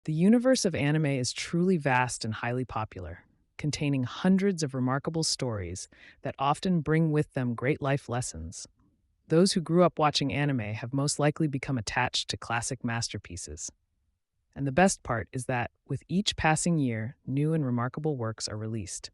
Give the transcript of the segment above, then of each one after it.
The universe of anime is truly vast and highly popular, containing hundreds of remarkable stories that often bring with them great life lessons. Those who grew up watching anime have most likely become attached to classic masterpieces. And the best part is that, with each passing year, new and remarkable works are released.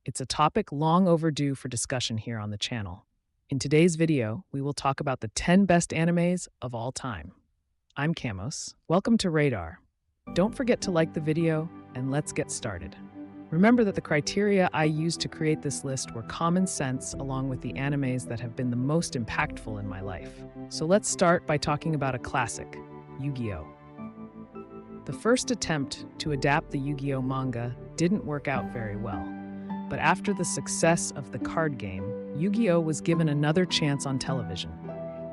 It's a topic long overdue for discussion here on the channel. In today's video, we will talk about the 10 best animes of all time. I'm Camos. Welcome to Radar. Don't forget to like the video, and let's get started. Remember that the criteria I used to create this list were common sense along with the animes that have been the most impactful in my life. So let's start by talking about a classic, Yu-Gi-Oh! The first attempt to adapt the Yu-Gi-Oh! Manga didn't work out very well, but after the success of the card game, Yu-Gi-Oh! Was given another chance on television.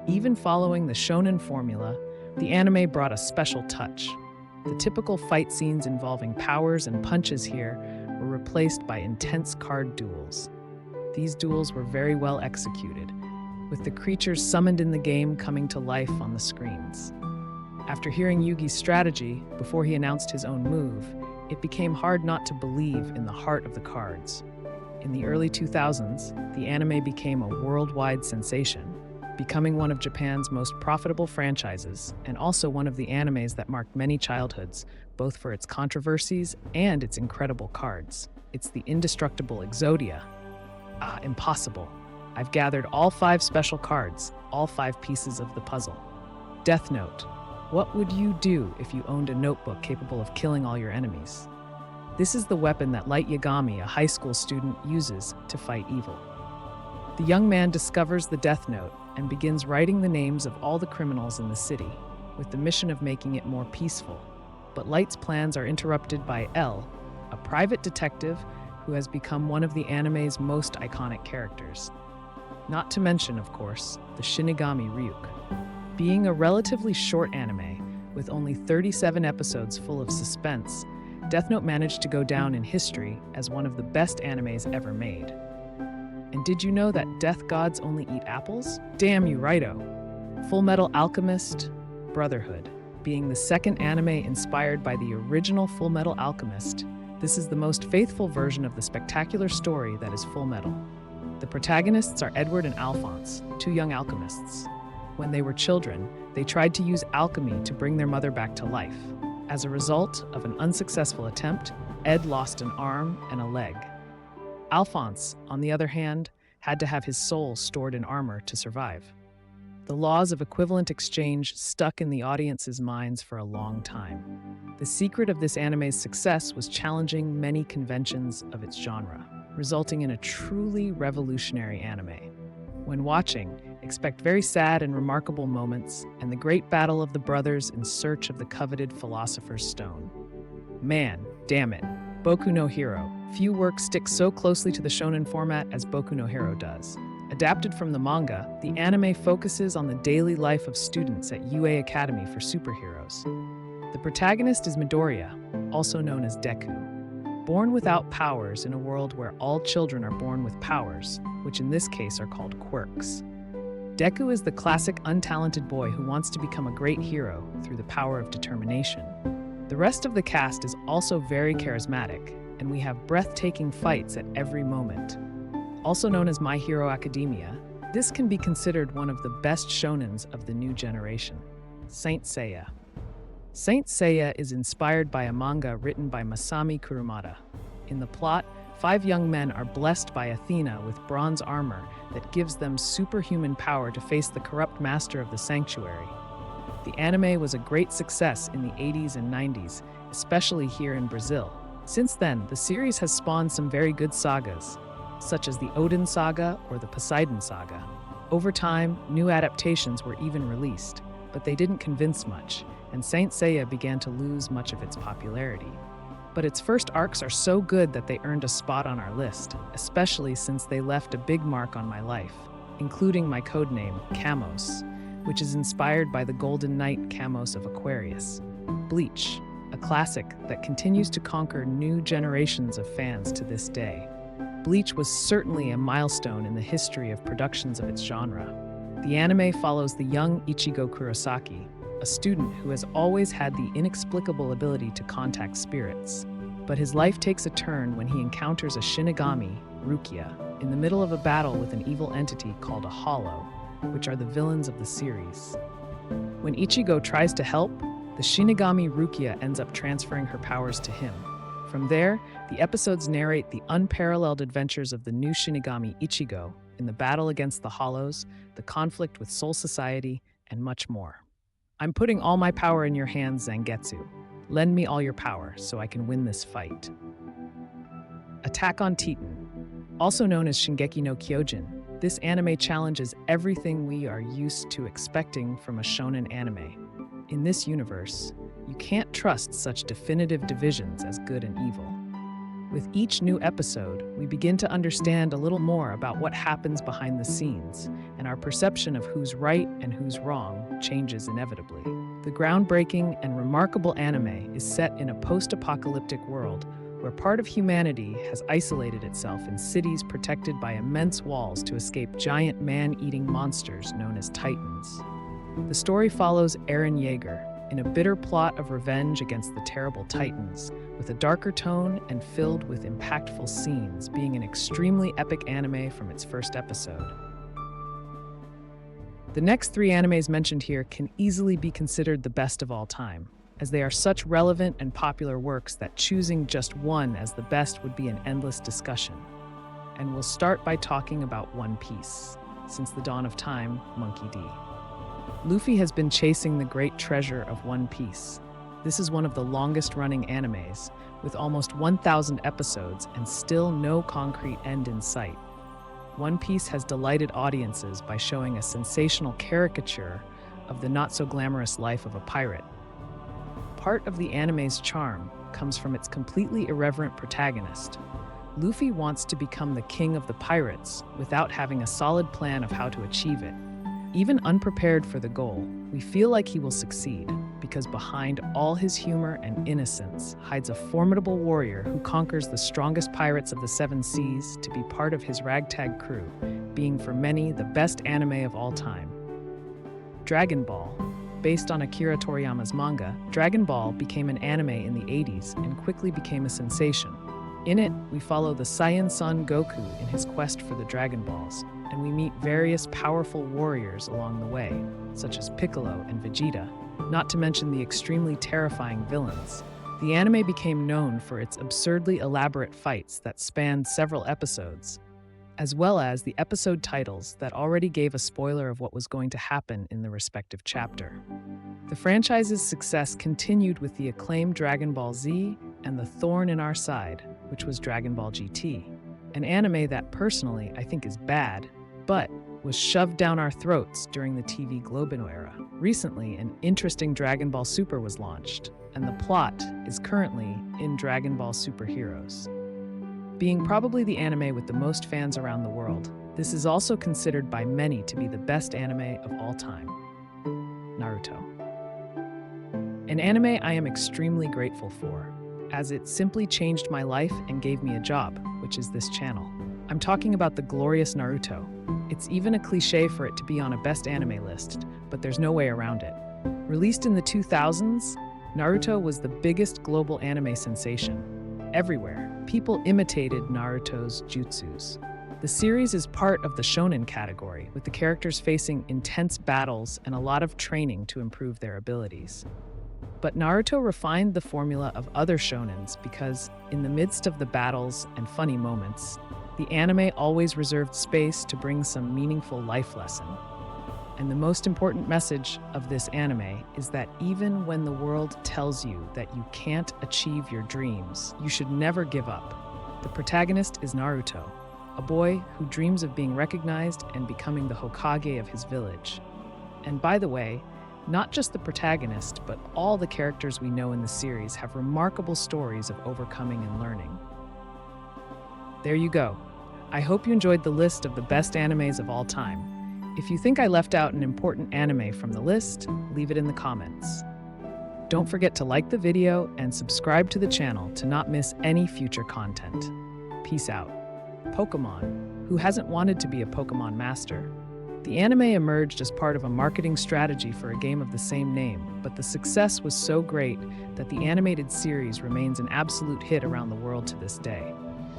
Even following the shonen formula, the anime brought a special touch. The typical fight scenes involving powers and punches here were replaced by intense card duels. These duels were very well executed, with the creatures summoned in the game coming to life on the screens. After hearing Yugi's strategy before he announced his own move, it became hard not to believe in the heart of the cards. In the early 2000s, the anime became a worldwide sensation, becoming one of Japan's most profitable franchises and also one of the animes that marked many childhoods, both for its controversies and its incredible cards. It's the indestructible Exodia. Impossible. I've gathered all 5 special cards, all 5 pieces of the puzzle. Death Note. What would you do if you owned a notebook capable of killing all your enemies? This is the weapon that Light Yagami, a high school student, uses to fight evil. The young man discovers the Death Note and begins writing the names of all the criminals in the city, with the mission of making it more peaceful. But Light's plans are interrupted by L, a private detective who has become one of the anime's most iconic characters. Not to mention, of course, the Shinigami Ryuk. Being a relatively short anime, with only 37 episodes full of suspense, Death Note managed to go down in history as one of the best animes ever made. And did you know that death gods only eat apples? Damn you, righto. Full Metal Alchemist Brotherhood. Being the second anime inspired by the original Full Metal Alchemist, this is the most faithful version of the spectacular story that is Full Metal. The protagonists are Edward and Alphonse, 2 young alchemists. When they were children, they tried to use alchemy to bring their mother back to life. As a result of an unsuccessful attempt, Ed lost an arm and a leg. Alphonse, on the other hand, had to have his soul stored in armor to survive. The laws of equivalent exchange stuck in the audience's minds for a long time. The secret of this anime's success was challenging many conventions of its genre, resulting in a truly revolutionary anime. When watching, expect very sad and remarkable moments and the great battle of the brothers in search of the coveted Philosopher's Stone. Man, damn it, Boku no Hero. Few works stick so closely to the shonen format as Boku no Hero does. Adapted from the manga, the anime focuses on the daily life of students at UA Academy for Superheroes. The protagonist is Midoriya, also known as Deku. Born without powers in a world where all children are born with powers, which in this case are called quirks. Deku is the classic untalented boy who wants to become a great hero through the power of determination. The rest of the cast is also very charismatic, and we have breathtaking fights at every moment. Also known as My Hero Academia, this can be considered one of the best shonens of the new generation. Saint Seiya. Saint Seiya is inspired by a manga written by Masami Kurumada. In the plot, 5 young men are blessed by Athena with bronze armor that gives them superhuman power to face the corrupt master of the sanctuary. The anime was a great success in the 80s and 90s, especially here in Brazil. Since then, the series has spawned some very good sagas, such as the Odin Saga or the Poseidon Saga. Over time, new adaptations were even released, but they didn't convince much, and Saint Seiya began to lose much of its popularity. But its first arcs are so good that they earned a spot on our list, especially since they left a big mark on my life, including my codename, Camos, which is inspired by the Golden Knight Camos of Aquarius. Bleach, a classic that continues to conquer new generations of fans to this day. Bleach was certainly a milestone in the history of productions of its genre. The anime follows the young Ichigo Kurosaki, a student who has always had the inexplicable ability to contact spirits. But his life takes a turn when he encounters a Shinigami, Rukia, in the middle of a battle with an evil entity called a Hollow, which are the villains of the series. When Ichigo tries to help, the Shinigami Rukia ends up transferring her powers to him. From there, the episodes narrate the unparalleled adventures of the new Shinigami Ichigo in the battle against the Hollows, the conflict with Soul Society, and much more. I'm putting all my power in your hands, Zangetsu. Lend me all your power so I can win this fight. Attack on Titan. Also known as Shingeki no Kyojin, this anime challenges everything we are used to expecting from a shonen anime. In this universe, you can't trust such definitive divisions as good and evil. With each new episode, we begin to understand a little more about what happens behind the scenes, and our perception of who's right and who's wrong changes inevitably. The groundbreaking and remarkable anime is set in a post-apocalyptic world where part of humanity has isolated itself in cities protected by immense walls to escape giant man-eating monsters known as Titans. The story follows Eren Yeager in a bitter plot of revenge against the terrible Titans, with a darker tone and filled with impactful scenes, being an extremely epic anime from its first episode. The next 3 animes mentioned here can easily be considered the best of all time, as they are such relevant and popular works that choosing just one as the best would be an endless discussion. And we'll start by talking about One Piece. Since the dawn of time, Monkey D. Luffy has been chasing the great treasure of One Piece. This is one of the longest-running animes, with almost 1,000 episodes and still no concrete end in sight. One Piece has delighted audiences by showing a sensational caricature of the not-so-glamorous life of a pirate. Part of the anime's charm comes from its completely irreverent protagonist. Luffy wants to become the king of the pirates without having a solid plan of how to achieve it. Even unprepared for the goal, we feel like he will succeed, because behind all his humor and innocence hides a formidable warrior who conquers the strongest pirates of the 7 seas to be part of his ragtag crew, being for many the best anime of all time. Dragon Ball. Based on Akira Toriyama's manga, Dragon Ball became an anime in the 80s and quickly became a sensation. In it, we follow the Saiyan son Goku in his quest for the Dragon Balls, and we meet various powerful warriors along the way, such as Piccolo and Vegeta, not to mention the extremely terrifying villains. The anime became known for its absurdly elaborate fights that spanned several episodes, as well as the episode titles that already gave a spoiler of what was going to happen in the respective chapter. The franchise's success continued with the acclaimed Dragon Ball Z and the thorn in our side, which was Dragon Ball GT, an anime that personally I think is bad, but was shoved down our throats during the TV Globino era. Recently, an interesting Dragon Ball Super was launched, and the plot is currently in Dragon Ball Super Heroes. Being probably the anime with the most fans around the world, this is also considered by many to be the best anime of all time. Naruto. An anime I am extremely grateful for, as it simply changed my life and gave me a job, which is this channel. I'm talking about the glorious Naruto. It's even a cliche for it to be on a best anime list, but there's no way around it. Released in the 2000s, Naruto was the biggest global anime sensation. Everywhere, people imitated Naruto's jutsus. The series is part of the shonen category, with the characters facing intense battles and a lot of training to improve their abilities. But Naruto refined the formula of other shonens because, in the midst of the battles and funny moments, the anime always reserved space to bring some meaningful life lesson. And the most important message of this anime is that even when the world tells you that you can't achieve your dreams, you should never give up. The protagonist is Naruto, a boy who dreams of being recognized and becoming the Hokage of his village. And by the way, not just the protagonist, but all the characters we know in the series have remarkable stories of overcoming and learning. There you go. I hope you enjoyed the list of the best animes of all time. If you think I left out an important anime from the list, leave it in the comments. Don't forget to like the video and subscribe to the channel to not miss any future content. Peace out. Pokemon. Who hasn't wanted to be a Pokemon master? The anime emerged as part of a marketing strategy for a game of the same name, but the success was so great that the animated series remains an absolute hit around the world to this day.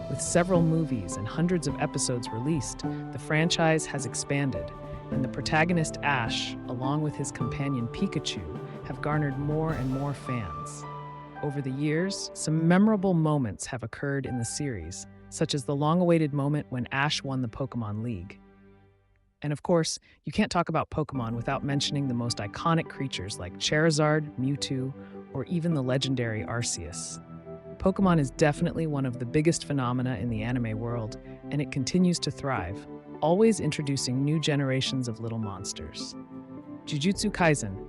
With several movies and hundreds of episodes released, the franchise has expanded, and the protagonist Ash, along with his companion Pikachu, have garnered more and more fans. Over the years, some memorable moments have occurred in the series, such as the long-awaited moment when Ash won the Pokémon League. And of course, you can't talk about Pokémon without mentioning the most iconic creatures like Charizard, Mewtwo, or even the legendary Arceus. Pokémon is definitely one of the biggest phenomena in the anime world, and it continues to thrive, always introducing new generations of little monsters. Jujutsu Kaisen.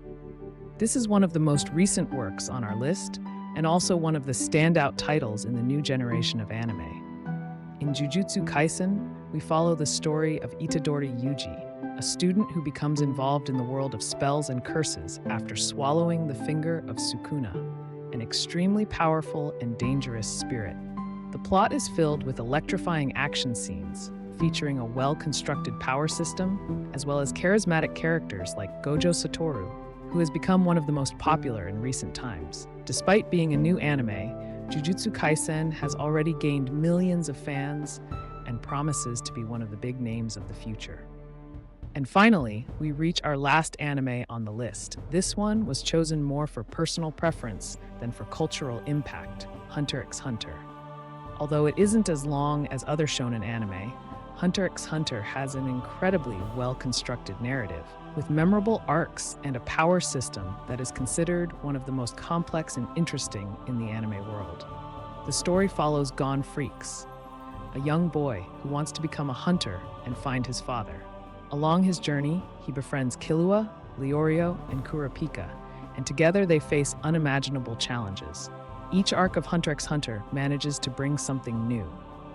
This is one of the most recent works on our list, and also one of the standout titles in the new generation of anime. In Jujutsu Kaisen, we follow the story of Itadori Yuji, a student who becomes involved in the world of spells and curses after swallowing the finger of Sukuna, an extremely powerful and dangerous spirit. The plot is filled with electrifying action scenes, featuring a well-constructed power system, as well as charismatic characters like Gojo Satoru, who has become one of the most popular in recent times. Despite being a new anime, Jujutsu Kaisen has already gained millions of fans and promises to be one of the big names of the future. And finally, we reach our last anime on the list. This one was chosen more for personal preference than for cultural impact, Hunter x Hunter. Although it isn't as long as other shonen anime, Hunter x Hunter has an incredibly well-constructed narrative, with memorable arcs and a power system that is considered one of the most complex and interesting in the anime world. The story follows Gon Freaks, a young boy who wants to become a hunter and find his father. Along his journey, he befriends Killua, Leorio, and Kurapika, and together they face unimaginable challenges. Each arc of Hunter x Hunter manages to bring something new,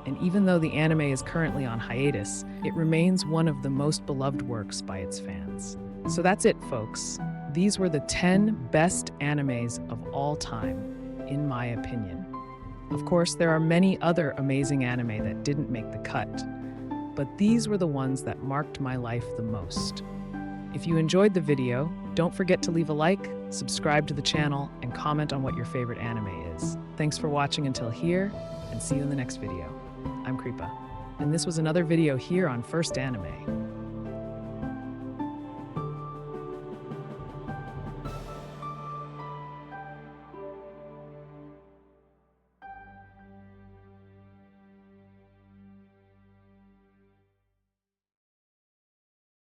and even though the anime is currently on hiatus, it remains one of the most beloved works by its fans. So that's it, folks. These were the 10 best animes of all time, in my opinion. Of course, there are many other amazing anime that didn't make the cut, but these were the ones that marked my life the most. If you enjoyed the video, don't forget to leave a like, subscribe to the channel, and comment on what your favorite anime is. Thanks for watching until here, and see you in the next video. I'm Kripa, and this was another video here on First Anime.